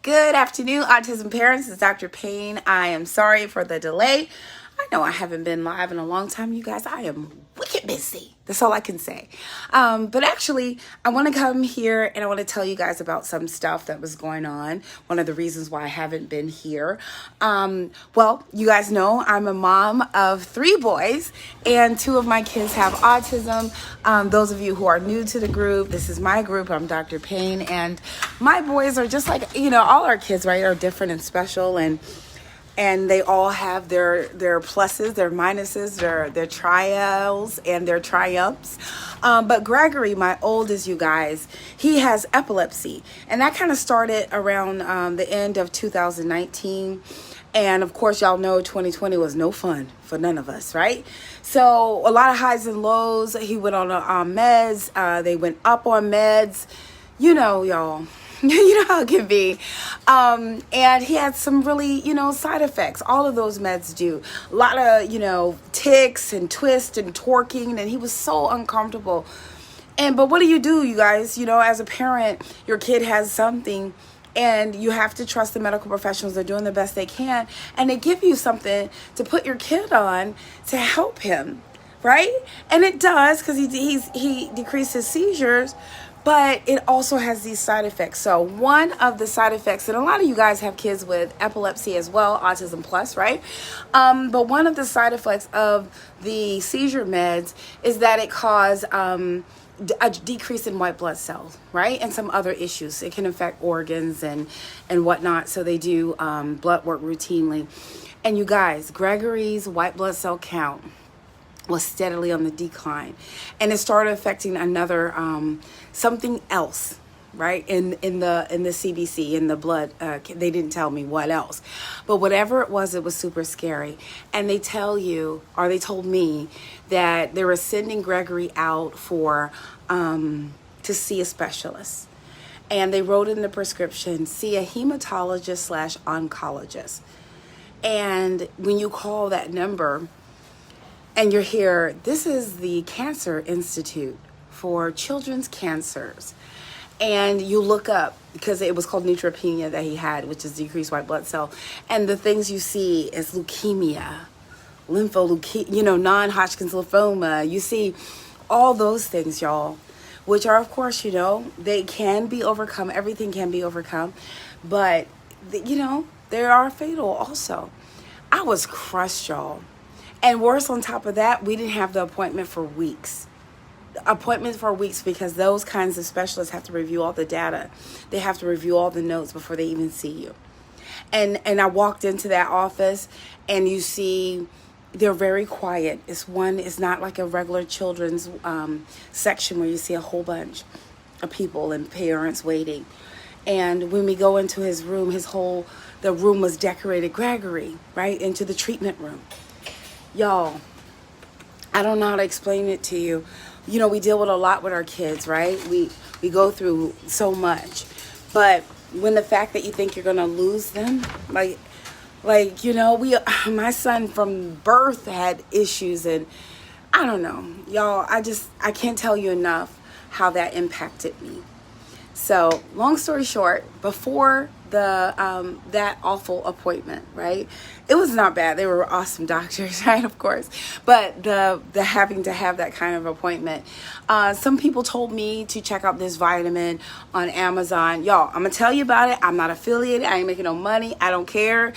Good afternoon, autism parents. It's Dr. Payne. I am sorry for the delay. I know I haven't been live in a long time, you guys. I am wicked busy. That's all I can say. But actually, I want to come here and I want to tell you guys about some stuff that was going on. One of the reasons why I haven't been here. Well, you guys know I'm a mom of 3 boys and 2 of my kids have autism. Those of you who are new to the group, this is my group. I'm Dr. Payne, and my boys are just like, all our kids, right, are different and special, and they all have their pluses, their minuses, their trials and their triumphs. But Gregory, my oldest, you guys, he has epilepsy. And that kind of started around the end of 2019. And of course, y'all know 2020 was no fun for none of us, right? So a lot of highs and lows. He went on meds. They went up on meds. Y'all. You know how it can be. And he had some really, side effects. All of those meds do. A lot of, tics and twists and torquing. And he was so uncomfortable. But what do, you guys? As a parent, your kid has something. And you have to trust the medical professionals. They're doing the best they can. And they give you something to put your kid on to help him. Right? And it does, because he decreased his seizures. But it also has these side effects. So one of the side effects, and a lot of you guys have kids with epilepsy as well, autism plus, right? But one of the side effects of the seizure meds is that it causes a decrease in white blood cells, right? And some other issues. It can affect organs and whatnot. So they do blood work routinely. And you guys, Gregory's white blood cell count was steadily on the decline, and it started affecting another something else, right? In the CBC, in the blood. They didn't tell me what else, but whatever it was super scary. And they told me that they were sending Gregory out for to see a specialist, and they wrote in the prescription, see a hematologist/oncologist. And when you call that number, and you're here, this is the Cancer Institute for Children's Cancers. And you look up, because it was called neutropenia that he had, which is decreased white blood cell. And the things you see is leukemia, non-Hodgkin's lymphoma. You see all those things, y'all, which are, of course, they can be overcome. Everything can be overcome. But, they are fatal also. I was crushed, y'all. And worse, on top of that, we didn't have the appointment for weeks. Because those kinds of specialists have to review all the data. They have to review all the notes before they even see you. And I walked into that office, and you see they're very quiet. It's not like a regular children's section where you see a whole bunch of people and parents waiting. And when we go into his room, the room was decorated Gregory, right, into the treatment room. Y'all, I don't know how to explain it to you. We deal with a lot with our kids, right? We go through so much. But when the fact that you think you're going to lose them, my son from birth had issues, and I don't know. Y'all, I can't tell you enough how that impacted me. So, long story short, before that awful appointment, right? It was not bad. They were awesome doctors, right? Of course. But the having to have that kind of appointment. Some people told me to check out this vitamin on Amazon. Y'all, I'm going to tell you about it. I'm not affiliated. I ain't making no money. I don't care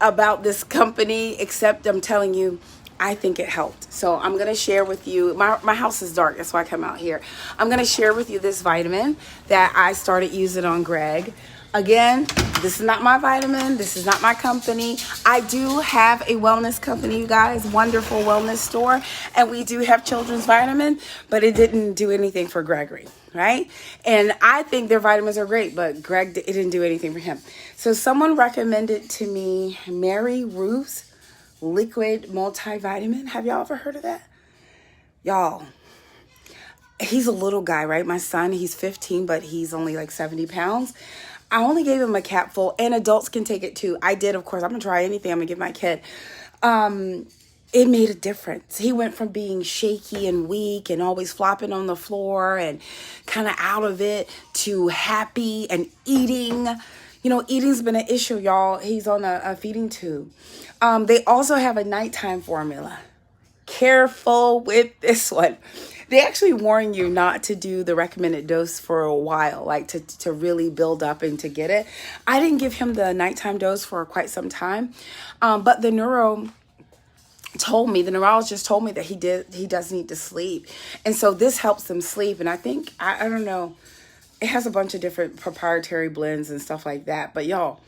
about this company, except I'm telling you, I think it helped. So I'm going to share with you, my house is dark, that's why I come out here. I'm going to share with you this vitamin that I started using on Greg. Again, this is not my vitamin. This is not my company. I do have a wellness company, you guys, wonderful wellness store. And we do have children's vitamin, but it didn't do anything for Gregory, right? And I think their vitamins are great, but Greg, it didn't do anything for him. So someone recommended to me Mary Ruth's liquid multivitamin. Have y'all ever heard of that? Y'all, he's a little guy, right? My son, he's 15, but he's only like 70 pounds. I only gave him a capful, and adults can take it too. I did, of course. I'm going to try anything I'm going to give my kid. It made a difference. He went from being shaky and weak and always flopping on the floor and kind of out of it to happy and eating, Eating's been an issue, y'all. He's on a feeding tube. They also have a nighttime formula. Careful with this one. They actually warn you not to do the recommended dose for a while, like to really build up and to get it. I didn't give him the nighttime dose for quite some time, but the neurologist told me that he does need to sleep. And so this helps him sleep. And I think, I don't know, it has a bunch of different proprietary blends and stuff like that. But y'all,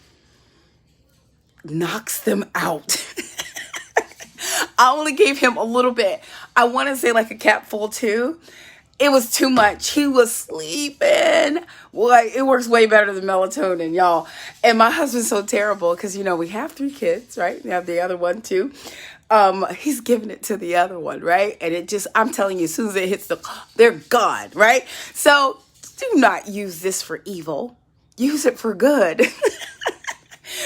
knocks them out. I only gave him a little bit. I want to say like a capful too. It was too much. He was sleeping. Boy, it works way better than melatonin, y'all. And my husband's so terrible because, we have 3 kids, right? We have the other one too. He's giving it to the other one, right? And I'm telling you, as soon as it hits they're gone, right? So do not use this for evil. Use it for good.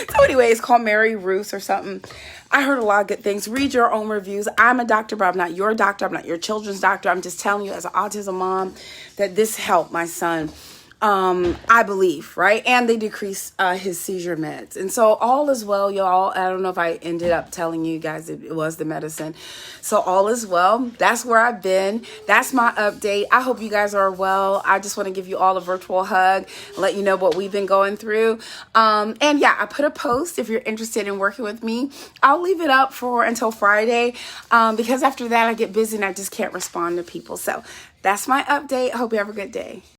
So anyway, it's called Mary Ruth's or something. I heard a lot of good things. Read your own reviews. I'm a doctor, but I'm not your doctor. I'm not your children's doctor. I'm just telling you as an autism mom that this helped my son. I believe, right? And they decrease his seizure meds. And so all is well, y'all. I don't know if I ended up telling you guys it was the medicine. So all is well. That's where I've been. That's my update. I hope you guys are well. I just want to give you all a virtual hug, let you know what we've been going through. And yeah, I put a post if you're interested in working with me. I'll leave it up until Friday because after that I get busy and I just can't respond to people. So that's my update. I hope you have a good day.